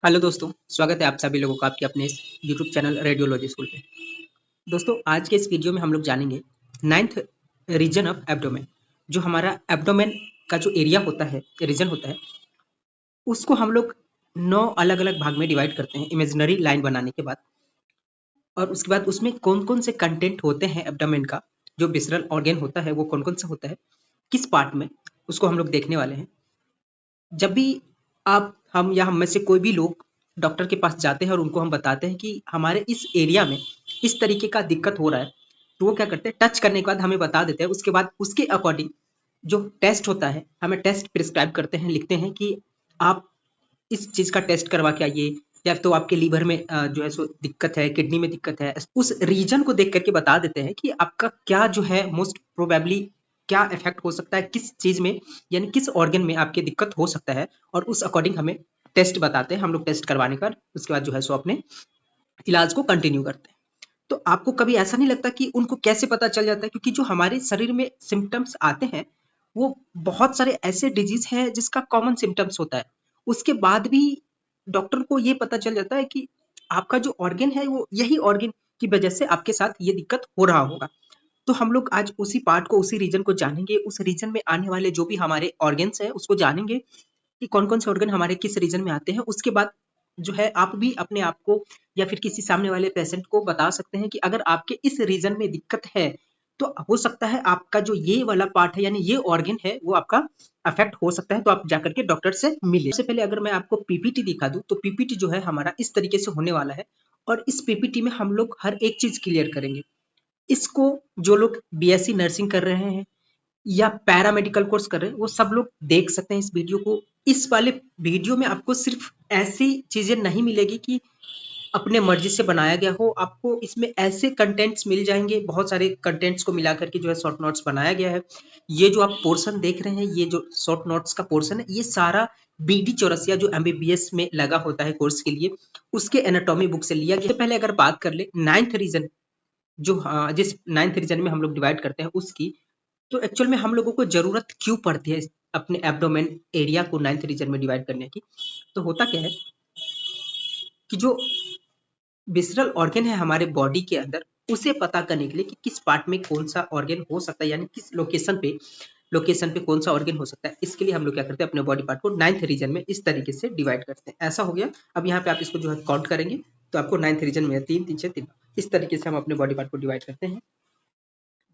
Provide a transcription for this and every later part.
Hello दोस्तों, स्वागत है आप सभी लोगों का आपके अपने इस यूट्यूब चैनल रेडियोलॉजी स्कूल पे। दोस्तों, आज के इस वीडियो में हम लोग जानेंगे नाइन्थ रीजन ऑफ एब्डोमेन। जो हमारा एब्डोमेन का जो एरिया होता है, रीजन होता है, उसको हम लोग 9 अलग-अलग भाग में डिवाइड करते हैं इमेजिनरी लाइन बनाने के बाद। और उसके बाद उसमें कौन-कौन से कंटेंट होते हैं एब्डोमेन का, जो विसरल ऑर्गन होता है वो कौन-कौन सा होता है, किस पार्ट में, उसको हम लोग देखने वाले हैं। जब भी आप हम या हम में से कोई भी लोग डॉक्टर के पास जाते हैं और उनको हम बताते हैं कि हमारे इस एरिया में इस तरीके का दिक्कत हो रहा है, तो वो क्या करते हैं, टच करने के बाद हमें बता देते हैं। उसके बाद उसके अकॉर्डिंग जो टेस्ट होता है, हमें टेस्ट प्रिस्क्राइब करते हैं, लिखते हैं कि आप इस चीज का टेस्ट करवा के आइए, या तो आपके लीवर में जो है सो दिक्कत है, किडनी में दिक्कत है। उस रीजन को देख करके बता देते हैं कि आपका क्या जो है मोस्ट प्रोबेबली क्या इफेक्ट हो सकता है, किस चीज में यानी किस ऑर्गन में आपके दिक्कत हो सकता है, और उस अकॉर्डिंग हमें टेस्ट बताते हैं। हम लोग टेस्ट करवाने का उसके बाद जो है सो अपने इलाज को कंटिन्यू करते हैं। तो आपको कभी ऐसा नहीं लगता कि उनको कैसे पता चल जाता है, क्योंकि जो हमारे शरीर में सिम्टम्स आते हैं वो बहुत सारे ऐसे डिजीज हैं जिसका कॉमन सिम्टम्स होता है, उसके बाद भी डॉक्टर को ये पता चल जाता है कि आपका जो ऑर्गन है वो यही ऑर्गन की वजह से आपके साथ ये दिक्कत हो रहा होगा। तो हम लोग आज उसी पार्ट को, उसी रीजन को जानेंगे, उस रीजन में आने वाले जो भी हमारे ऑर्गन्स हैं उसको जानेंगे कि कौन-कौन से ऑर्गन हमारे किस रीजन में आते हैं। उसके बाद जो है आप भी अपने आप को या फिर किसी सामने वाले पेशेंट को बता सकते हैं कि अगर आपके इस रीजन में दिक्कत है, तो हो सकता है आपका जो ये वाला पार्ट है यानी ये ऑर्गन है वो आपका अफेक्ट हो सकता है, तो आप जाकर के डॉक्टर से मिलिए। सबसे पहले अगर मैं आपको पीपीटी दिखा दूं, तो पीपीटी जो है हमारा इस तरीके से होने वाला है, और इस पीपीटी में हम लोग हर एक चीज क्लियर करेंगे। इसको जो लोग बीएससी नर्सिंग कर रहे हैं या पैरामेडिकल कोर्स कर रहे हैं वो सब लोग देख सकते हैं इस वीडियो को। इस वाले वीडियो में आपको सिर्फ ऐसी चीजें नहीं मिलेगी कि अपने मर्जी से बनाया गया हो, आपको इसमें ऐसे कंटेंट्स मिल जाएंगे, बहुत सारे कंटेंट्स को मिला करके जो है शॉर्ट नोट्स बनाया गया है। ये जो आप पोर्शन देख रहे हैं, ये जो शॉर्ट नोट्स का पोर्शन है, ये सारा बीडी चौरसिया जो एमबीबीएस में लगा होता है कोर्स के लिए, उसके एनाटॉमी बुक से लिया गया। तो पहले अगर बात कर ले नाइन्थ रीजन, जो जिस नाइन्थ रीजन में हम लोग डिवाइड करते हैं उसकी, तो एक्चुअल में हम लोगों को जरूरत क्यों पड़ती है अपने एब्डोमेन एरिया को नाइन्थ रीजन में डिवाइड करने की। तो होता क्या है कि जो विसरल ऑर्गन है हमारे बॉडी के अंदर, उसे पता करने के लिए कि किस पार्ट में कौन सा ऑर्गन हो सकता है, यानी किस लोकेशन पे कौन सा ऑर्गन हो सकता है, इसके लिए हम लोग क्या करते हैं, अपने बॉडी पार्ट को नाइन्थ रीजन में इस तरीके से डिवाइड करते हैं। ऐसा हो गया। अब यहाँ पे आप इसको जो है काउंट करेंगे तो आपको नाइन्थ रीजन में 3 3 6 3, इस तरीके से हम अपने बॉडी पार्ट को डिवाइड करते हैं,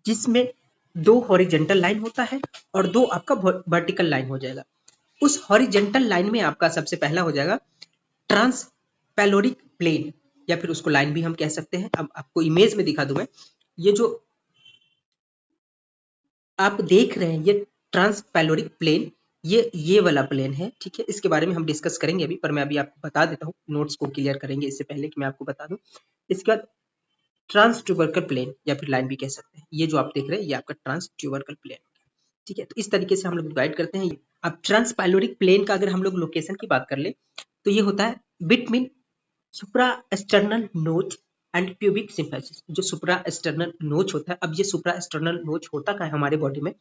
जिसमें 2 हॉरिजेंटल लाइन होता है और 2 आपका वर्टिकल लाइन हो जाएगा। उस हॉरिजेंटल लाइन में आपका सबसे पहला हो जाएगा ट्रांसपैलोरिक प्लेन, या फिर उसको लाइन भी हम कह सकते हैं। अब आपको इमेज में दिखा दूं मैं, ये जो आप देख रहे हैं ये ट्रांसपैलोरिक प्लेन, ये वाला प्लेन है, ठीक है। इसके बारे में हम डिस्कस करेंगे अभी, पर मैं अभी आपको बता देता हूँ, नोट्स को क्लियर करेंगे इससे पहले कि मैं आपको बता दूं। इसके बाद ट्रांस ट्यूबरकल प्लेन या फिर लाइन भी कह सकते हैं, ये जो आप देख रहे हैं ये आपका ट्रांस ट्यूबरकल प्लेन, ठीक है। तो इस तरीके से हम लोग डिवाइड करते हैं। अब ट्रांसपैलोरिक प्लेन का अगर हम लोग लोकेशन की बात कर ले, तो ये होता है बिटवीन सुप्रास्टर्नल नोच एंड प्यूबिक सिम्फिसिस। जो सुप्रास्टर्नल नोच होता है, अब ये सुप्रास्टर्नल नोच होता क्या है हमारे बॉडी में,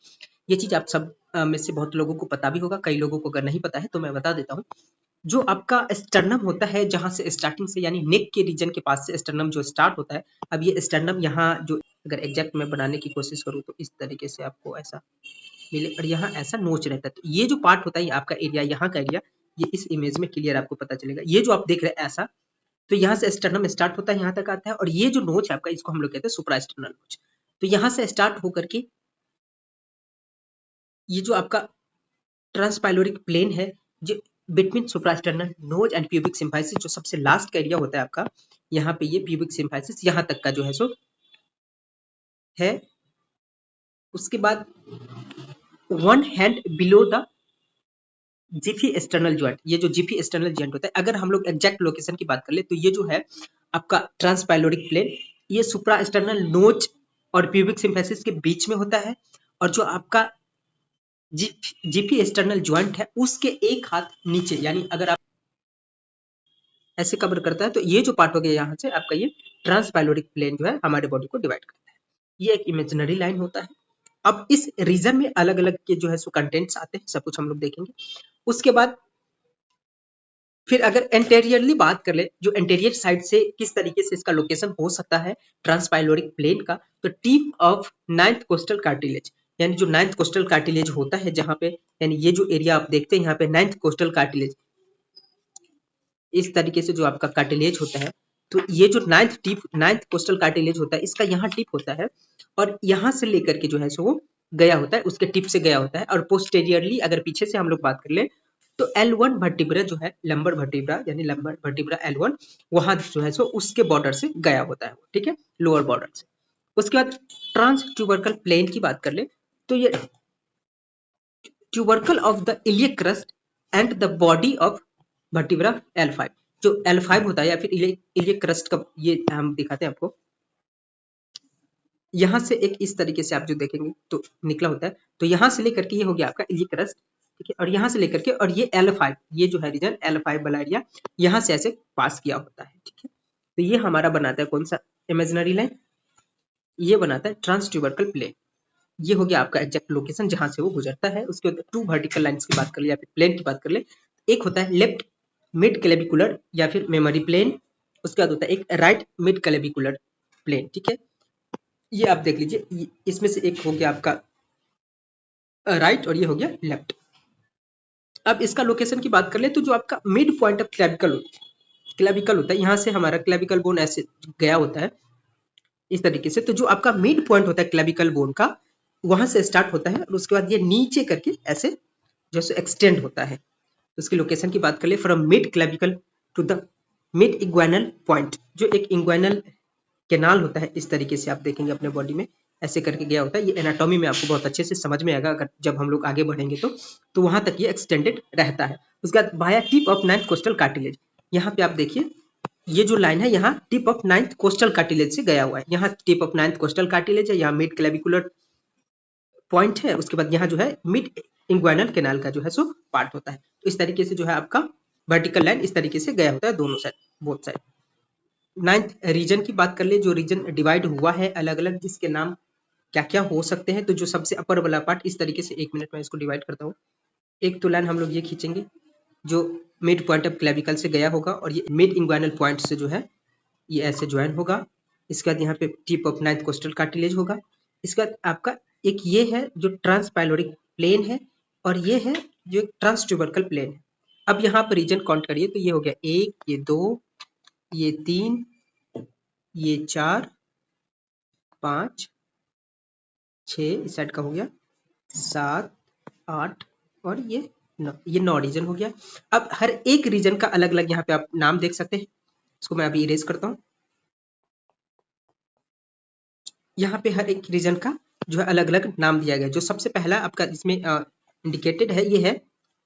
ये चीज आप सब में से बहुत लोगों को पता भी होगा, कई लोगों को अगर नहीं पता है तो मैं बता देता हूँ। जो आपका स्टर्नम होता है, जहां से स्टार्टिंग से यानी नेक के रीजन के पास से स्टर्नम जो स्टार्ट होता है, अब ये स्टर्नम यहाँ जो अगर एग्जैक्ट मैं बनाने की कोशिश करूँ तो इस तरीके से आपको ऐसा मिले, और यहाँ ऐसा नोच रहता है। तो ये जो पार्ट होता है, ये आपका एरिया, यहाँ का एरिया, ये इस इमेज में क्लियर आपको पता चलेगा। ये जो आप देख रहे हैं ऐसा, तो यहाँ से स्टर्नम स्टार्ट होता है, यहाँ तक आता है, और ये जो नोच है आपका, इसको हम लोग कहते हैं सुप्रास्टर्नल नोच। तो यहाँ से स्टार्ट होकर के ये जो आपका ट्रांसपाइलोरिक प्लेन है, जो between suprasternal notch and pubic symphysis, जो सबसे लास्ट का एरिया होता है आपका, यहाँ पे ये प्यूबिक सिम्फाइसिस यहाँ तक का जो है सो है। उसके बाद one hand below the Zifi external joint, ये जो जिफी एक्सटर्नल ज्वाइंट होता है, अगर हम लोग एग्जैक्ट लोकेशन की बात कर ले, तो ये जो है आपका ट्रांसपाइलोरिक प्लेन, ये सुप्रा एक्सटर्नल नोच और प्यूबिक सिम्फाइसिस के बीच में होता है, और जो आपका जीपी एक्सटर्नल ज्वाइंट है उसके एक हाथ नीचे, यानी अगर आप ऐसे कवर करता है, तो ये जो पार्ट हो गया यहाँ से आपका, ये ट्रांसपाइलोरिक प्लेन जो है हमारे बॉडी को डिवाइड करता है। ये एक इमेजिनरी लाइन होता है। अब इस रीजन में अलग अलग के जो है सो कंटेंट्स आते हैं, सब कुछ हम लोग देखेंगे। उसके बाद फिर अगर एंटेरियरली बात कर ले, जो एंटेरियर साइड से किस तरीके से इसका लोकेशन हो सकता है ट्रांसपाइलोरिक प्लेन का, तो tip of ninth costal cartilage, यानी जो नाइन्थ कोस्टल कार्टिलेज होता है जहां पे, यानी ये जो एरिया आप देखते हैं यहाँ पे नाइन्थ कोस्टल कार्टिलेज, इस तरीके से जो आपका कार्टिलेज होता है, तो ये जो नाइन्थ कोस्टल कार्टिलेज होता है इसका यहाँ टिप होता है, और यहाँ से लेकर के जो है सो वो गया होता है, उसके टिप से गया होता है। और पोस्टेरियरली अगर पीछे से हम लोग बात कर ले, तो L1 वर्टिब्रा जो है, लंबर वर्टिब्रा यानी लंबर वर्टिब्रा L1, वहां जो है सो उसके बॉर्डर से गया होता है, ठीक है, लोअर बॉर्डर से। उसके बाद ट्रांस ट्यूबरकल प्लेन की बात कर ले, तो ये tubercle of the iliac crust and the body of vertebra L5, जो L5 होता है या फिर इलियक क्रस्ट का, ये हम दिखाते हैं आपको। यहाँ से एक इस तरीके से आप जो देखेंगे तो निकला होता है, तो यहाँ से लेकर के ये हो गया आपका इलियक क्रस्ट, ठीक है, और यहाँ से लेकर के, और ये L5, ये जो है रीजन L5 वाला एरिया, यहाँ से ऐसे पास किया होता है, ठीक है। तो ये हमारा बनाता है कौन सा इमेजिनरी लाइन, ये बनाता है ट्रांस ट्यूबरकल प्लेन। ये हो गया आपका एग्जैक्ट लोकेशन जहां से वो गुजरता है। उसके बाद टू वर्टिकल लाइंस की बात कर ले या फिर प्लेन की बात कर ले, एक होता है लेफ्ट मिड क्लेविकुलर या फिर मेमोरी प्लेन, उसके बाद होता है एक राइट मिड क्लेविकुलर प्लेन, ठीक है। ये आप देख लीजिए, इसमें से एक हो गया आपका राइट और ये हो गया लेफ्ट। अब इसका लोकेशन की बात कर ले, तो जो आपका मिड पॉइंट ऑफ क्लेविकल होता है, यहाँ से हमारा क्लेविकल बोन ऐसे गया होता है इस तरीके से, तो जो आपका मिड पॉइंट होता है क्लेविकल बोन का, वहां से स्टार्ट होता है और उसके बाद ये नीचे करके ऐसे जैसे एक्सटेंड होता है। तो उसकी लोकेशन की बात कर ले, from mid clavicle to the mid inguinal point, जो एक इग्वाइनल कैनाल होता है, इस तरीके से आप देखेंगे अपने बॉडी में ऐसे करके गया होता है। ये एनाटॉमी में आपको बहुत अच्छे से समझ में आएगा अगर जब हम लोग आगे बढ़ेंगे तो वहां तक ये एक्सटेंडेड रहता है। उसके बाद via tip of ninth costal cartilage, यहाँ पे आप देखिए ये जो लाइन है, यहाँ tip of ninth costal cartilage से गया हुआ है, यहाँ tip of ninth costal cartilage है, यहाँ मिड क्लेविकुलर पॉइंट है, उसके बाद यहाँ जो है मिड इंग्वाइनल कैनाल का जो है सो पार्ट होता है। तो इस तरीके से जो है आपका वर्टिकल लाइन इस तरीके से गया होता है दोनों side, both side. Ninth region की बात कर ले, जो रीजन डिवाइड हुआ है अलग अलग, जिसके नाम क्या क्या हो सकते हैं, तो जो सबसे अपर वाला पार्ट इस तरीके से, एक मिनट में इसको डिवाइड करता हूँ। एक तो लाइन हम लोग ये खींचेंगे जो मिड पॉइंट ऑफ क्लेविकल से गया होगा, और ये मिड इंग्वाइनल पॉइंट से जो है ये ऐसे ज्वाइन होगा। इसके बाद यहाँ पे tip of ninth costal cartilage होगा। इसके बाद आपका एक ये है जो ट्रांसपाइलोरिक प्लेन है, और ये है जो ट्रांस ट्यूबरकल प्लेन है। अब यहाँ पर रीजन काउंट करिए, तो ये हो गया 1, ये 2, ये 3, ये 4, 5, 6, इस साइड का हो गया 7, 8 और ये 9, ये 9 रीजन हो गया। अब हर एक रीजन का अलग अलग यहाँ पे आप नाम देख सकते हैं, इसको मैं अभी इरेज करता हूँ। यहाँ पे हर एक रीजन का जो है अलग अलग नाम दिया गया। जो सबसे पहला आपका इसमें इंडिकेटेड है, ये है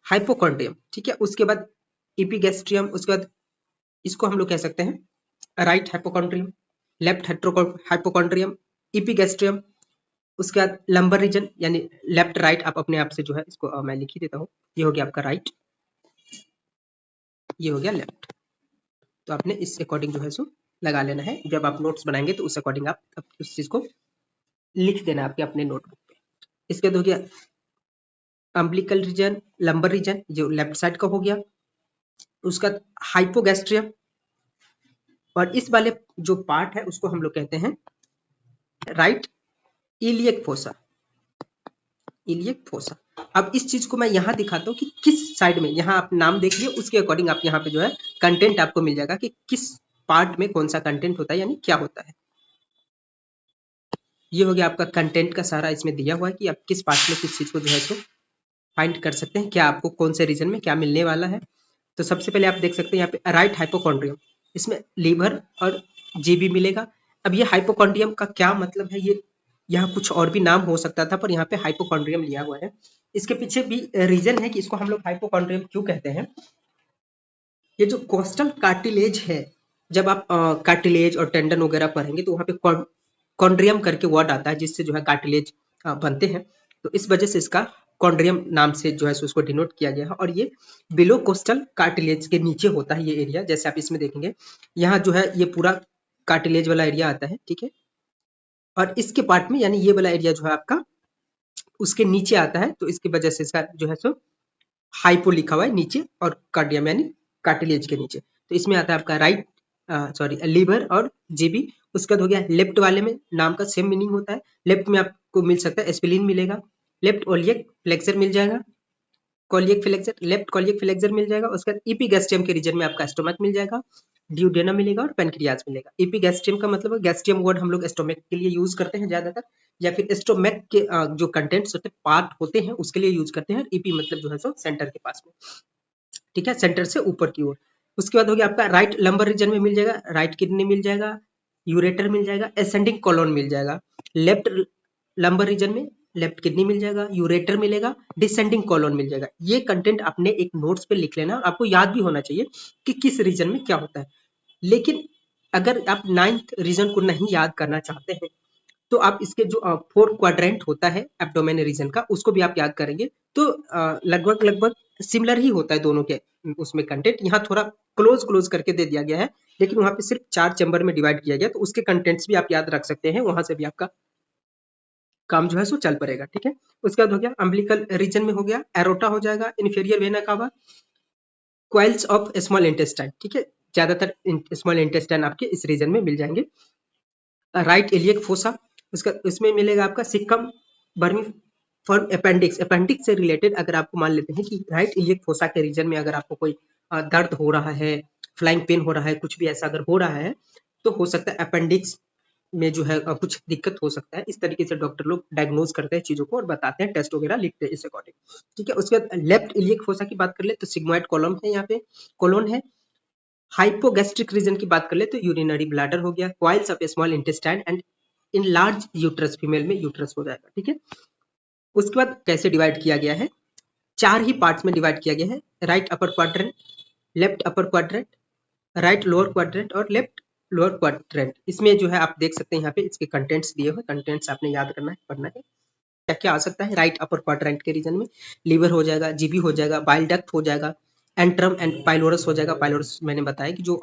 हाइपोकॉन्ड्रियम, ठीक है। उसके बाद इपिगैस्ट्रियम, उसके बाद इसको हम लोग कह सकते हैं राइट हाइपोकॉन्ड्रियम, लेफ्ट हाइपोकॉन्ड्रियम, इपिगैस्ट्रियम। उसके बाद लंबर रीजन यानी लेफ्ट राइट, आप अपने आप से जो है इसको मैं लिख ही देता हूँ। ये हो गया आपका राइट, ये हो गया लेफ्ट। तो आपने इस अकॉर्डिंग जो है सो लगा लेना है। जब आप नोट्स बनाएंगे तो उस अकॉर्डिंग आप उस चीज को लिख देना आपके अपने नोटबुक पे। इसके बाद हो गया अम्बिलिकल रीजन, लंबर रीजन जो लेफ्ट साइड का हो गया। उसका हाइपोगैस्ट्रियम, और इस वाले जो पार्ट है उसको हम लोग कहते हैं right iliac fossa, iliac fossa. अब इस चीज को मैं यहाँ दिखाता हूँ कि किस साइड में, यहाँ आप नाम देख लियो, उसके अकॉर्डिंग आप यहाँ पे जो है कंटेंट आपको मिल जाएगा कि किस पार्ट में कौन सा कंटेंट होता है, यानी क्या होता है। ये हो गया आपका कंटेंट का सारा इसमें दिया हुआ है कि आप किस पार्ट में किस चीज को जो है तो फाइंड कर सकते हैं, क्या आपको कौन से रीजन में क्या मिलने वाला है। तो सबसे पहले आप देख सकते हैं यहाँ पे राइट हाइपोकॉन्ड्रियम, इसमें लीवर और जीबी मिलेगा। अब ये हाइपोकॉन्ड्रियम का क्या मतलब है, ये यहाँ कुछ और भी नाम हो सकता था, पर यहाँ पे हाइपोकॉन्ड्रियम लिया हुआ है। इसके पीछे भी रीजन है कि इसको हम लोग हाइपोकॉन्ड्रियम क्यों कहते हैं। ये जो कोस्टल कार्टिलेज है, जब आप कार्टिलेज और टेंडन वगैरह पढ़ेंगे तो वहाँ पे कॉन्ड्रियम करके वर्ड आता है, जिससे जो है कार्टिलेज बनते हैं। तो इस वजह से इसका कॉन्ड्रियम नाम से जो है उसको डिनोट किया गया है। और ये बिलो कोस्टल कार्टिलेज के नीचे होता है ये एरिया, जैसे आप इसमें देखेंगे यहाँ जो है ये पूरा कार्टिलेज वाला एरिया आता है, ठीक है। और इसके पार्ट में यानी ये वाला एरिया जो है आपका उसके नीचे आता है, तो इसकी वजह से इसका जो है सो हाइपो लिखा हुआ है नीचे, और कार्डियम यानी कार्टिलेज के नीचे। तो इसमें आता है आपका राइट लीवर और जेबी। उसके बाद हो गया लेफ्ट वाले में, नाम का सेम मीनिंग होता है। लेफ्ट में आपको मिल सकता है स्प्लीन मिलेगा, लेफ्ट ओलियक फ्लेक्सर मिल जाएगा, कॉलियक फ्लेक्सर, लेफ्ट कॉलियक फ्लेक्सर मिल जाएगा। उसके बाद इपीगैस्ट्रियम के रीजन में आपका स्टोमक मिल जाएगा, ड्यूडेनम मिलेगा और पेनक्रियाज मिलेगा। इपीगैस्ट्रियम का मतलब है, गैस्ट्रियम वर्ड हम लोग स्टोमक के लिए यूज करते हैं ज्यादातर, या फिर स्टोमक के जो कंटेंट्स होते हैं, पार्ट होते हैं, उसके लिए यूज करते हैं। ईपी मतलब जो है सो सेंटर के पास में, ठीक है, सेंटर से ऊपर की ओर। उसके बाद हो गया आपका राइट लंबर रीजन में मिल जाएगा, राइट किडनी मिल जाएगा, यूरेटर मिल जाएगा, एसेंडिंग कॉलोन मिल जाएगा। लेफ्ट लंबर रीजन में लेफ्ट किडनी मिल जाएगा, यूरेटर मिलेगा, डिसेंडिंग कॉलोन मिल जाएगा। ये कंटेंट आपने एक नोट्स पे लिख लेना और आपको याद भी होना चाहिए कि किस रीजन में क्या होता है। लेकिन अगर आप 9th रीजन को नहीं याद करना चाहते हैं तो आप इसके जो 4 क्वाड्रेंट होता है एब्डोमेन रीजन का, उसको भी आप याद करेंगे तो लगभग लगभग सिमिलर ही होता है दोनों के उसमें कंटेंट। यहाँ थोड़ा क्लोज क्लोज करके दे दिया गया है, लेकिन वहां पे सिर्फ 4 चैम्बर में डिवाइड किया गया, तो उसके कंटेंट्स भी आप याद रख सकते हैं, वहां से भी आपका काम जो है सो चल पड़ेगा, ठीक है। उसके बाद हो गया अम्बिलिकल रीजन में हो गया एरोटा हो जाएगा, inferior vena cava, coils of small intestine, ठीक है, ज्यादातर स्मॉल इंटेस्टाइन आपके इस रीजन में मिल जाएंगे। राइट इलियक फोसा, उसका इसमें मिलेगा आपका सिक्कम बर्मी फॉर्म अपेंडिक्स। अपेंडिक्स से रिलेटेड अगर आपको मान लेते हैं कि राइट इलियक फोसा के रीजन में अगर आपको कोई दर्द हो रहा है, फ्लाइंग पेन हो रहा है, कुछ भी ऐसा अगर हो रहा है, तो हो सकता है अपेंडिक्स में जो है कुछ दिक्कत हो सकता है। इस तरीके से डॉक्टर लोग डायग्नोज करते हैं चीजों को और बताते हैं, टेस्ट वगैरह लिखते हैं इस अकॉर्डिंग, ठीक है। उसके बाद लेफ्ट इलियक फोसा की बात कर ले तो सिग्मोइड कॉलम है, यहाँ पे कोलोन है। हाइपोगैस्ट्रिक रीजन की बात कर ले तो यूरिनरी ब्लैडर हो गया, coils of small intestine and in large uterus, female में यूट्रस हो जाएगा, ठीक है। उसके बाद कैसे डिवाइड किया गया है, 4 ही पार्ट्स में डिवाइड किया गया है, right upper quadrant, left upper quadrant, right lower quadrant और लेफ्ट लोअर क्वाड्रेंट। इसमें जो है आप देख सकते हैं यहाँ पे इसके कंटेंट्स दिए हुए, कंटेंट्स आपने याद करना है, पढ़ना है। क्या क्या आ सकता है राइट अपर क्वाड्रेंट के रीजन में, लीवर हो जाएगा, जीबी हो जाएगा, बाइल डक्ट हो जाएगा, एंट्रम एंड पाइलोरस हो जाएगा। पाइलोरस मैंने बताया कि जो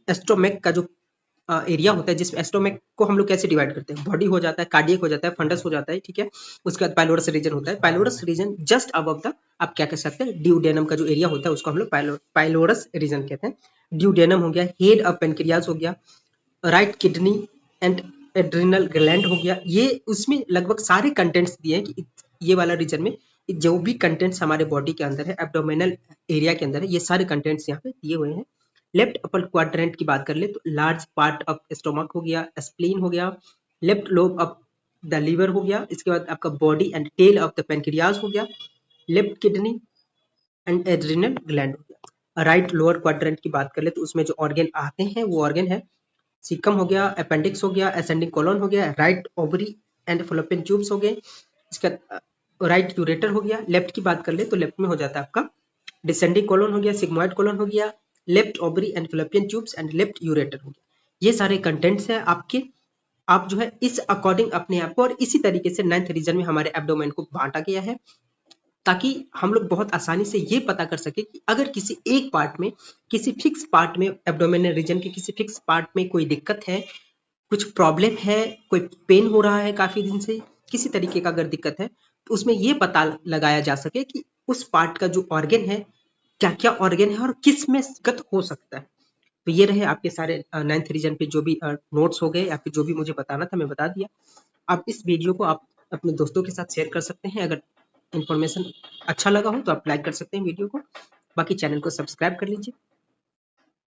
एस्टोमेक का जो एरिया होता है, जिसमें एस्टोमेक को हम लोग कैसे डिवाइड करते हैं, बॉडी हो जाता है, कार्डियक हो जाता है, फंडस हो जाता है, ठीक है। उसके बाद पाइलोरस रीजन होता है, pylorus region just above the, आप क्या कह सकते हैं, ड्यूडेनम का जो एरिया होता है उसको हम लोग पाइलोरस रीजन कहते हैं। ड्यूडेनम हो गया, हेड ऑफ पेनक्रियाज हो गया, right kidney and adrenal gland हो गया। ये उसमें लगभग सारे कंटेंट्स दिए हैं कि ये वाला रीजन में जो भी कंटेंट्स हमारे बॉडी के अंदर है, एब्डोमिनल एरिया के अंदर है, ये सारे कंटेंट्स यहाँ पे दिए हुए हैं। लेफ्ट अपर क्वाड्रेंट की बात कर ले तो लार्ज पार्ट ऑफ स्टोमक हो गया, स्प्लीन हो गया, left lobe of the liver हो गया, इसके बाद आपका body and tail of the pancreas हो गया, left kidney and adrenal gland हो गया। राइट लोअर क्वाड्रेंट की बात कर ले तो उसमें जो ऑर्गन आते हैं वो ऑर्गन है सिकम हो गया, अपेंडिक्स हो गया, असेंडिंग कोलन हो गया, right ovary and Fallopian tubes हो गए, इसका राइट यूरेटर हो गया। लेफ्ट की बात कर ले तो लेफ्ट में हो जाता है आपका डिसेंडिंग कोलन हो गया, सिग्मोइड कोलन हो गया, left ovary and Fallopian tubes and left ureter हो गया। ये सारे कंटेंट्स है आपके, आप जो है इस अकॉर्डिंग अपने आप को, और इसी तरीके से 9th रीजन में हमारे एब्डोमेन को बांटा गया है, ताकि हम लोग बहुत आसानी से ये पता कर सके कि अगर किसी एक पार्ट में, किसी फिक्स पार्ट में, एब्डोमिनल रीजन के किसी फिक्स पार्ट में कोई दिक्कत है, कुछ प्रॉब्लम है, कोई पेन हो रहा है काफी दिन से, किसी तरीके का अगर दिक्कत है, तो उसमें ये पता लगाया जा सके कि उस पार्ट का जो ऑर्गन है, क्या क्या ऑर्गन है और किस में दिक्कत हो सकता है। तो ये रहे आपके सारे 9th रीजन पे जो भी नोट्स हो गए या फिर जो भी मुझे बताना था मैं बता दिया। आप इस वीडियो को आप अपने दोस्तों के साथ शेयर कर सकते हैं, अगर इन्फॉर्मेशन अच्छा लगा हो तो आप लाइक कर सकते हैं वीडियो को, बाकी चैनल को सब्सक्राइब कर लीजिए।